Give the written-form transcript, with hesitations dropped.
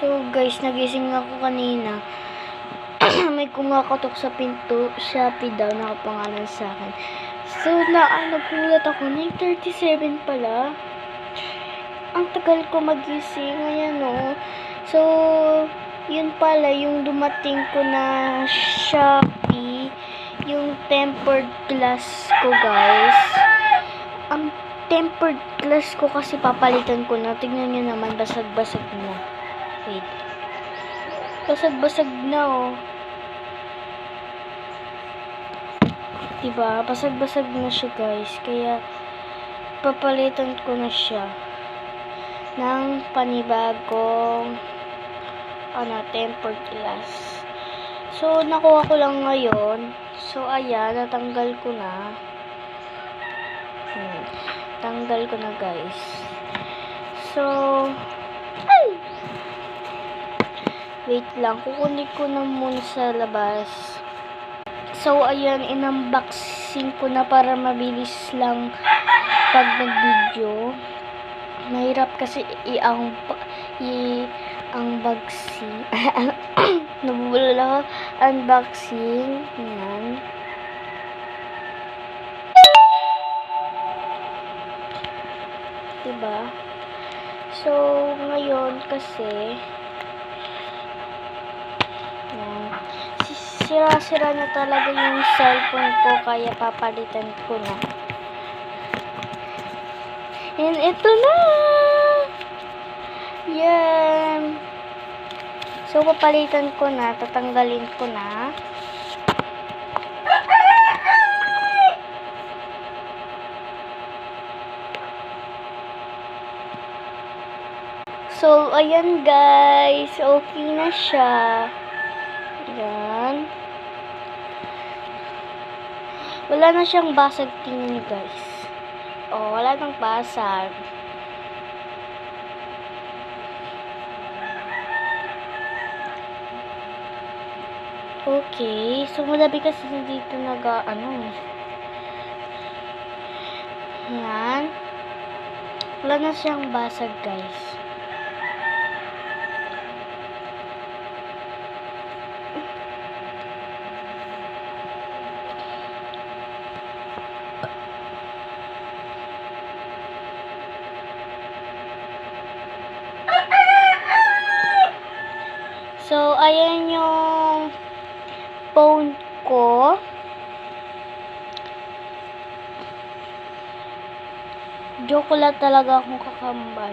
So guys, nagising ako kanina. May kumakatok sa pinto. Shopee daw, nakapangalan sa akin. So, nagulat ako. 9:37 pala. Ang tagal ko magising. Ayan o. So, yun pala, yung dumating ko na Shopee. Yung tempered glass ko, guys. Ang tempered glass ko kasi papalitan ko na. Tignan nyo naman, basag-basag na. Wait. Basag-basag na, oh. Diba? Basag-basag na siya, guys. Kaya, papalitan ko na siya ng panibagong tempered glass. So, nakuha ko lang ngayon. So, ayan, natanggal ko na. Tanggal ko na, guys. So, wait lang. Kukunin ko na muna sa labas. So, ayan, in-unboxing ko na para mabilis lang pag nag-video. Mahirap kasi i-unboxing. Nabubula ako. Unboxing. Yan. Diba? So, ngayon kasi sira-sira na talaga yung cellphone ko, kaya papalitan ko na. And ito na! Yan! So, papalitan ko na, tatanggalin ko na. So, ayan guys, okay na siya. Yan. Wala na siyang basag, tingin niyo guys. Oh, wala nang basag. Okay. So, malabi kasi dito Yan. Wala na siyang basag, guys. So, ayan yung phone ko. Joke lang talaga akong kakambal.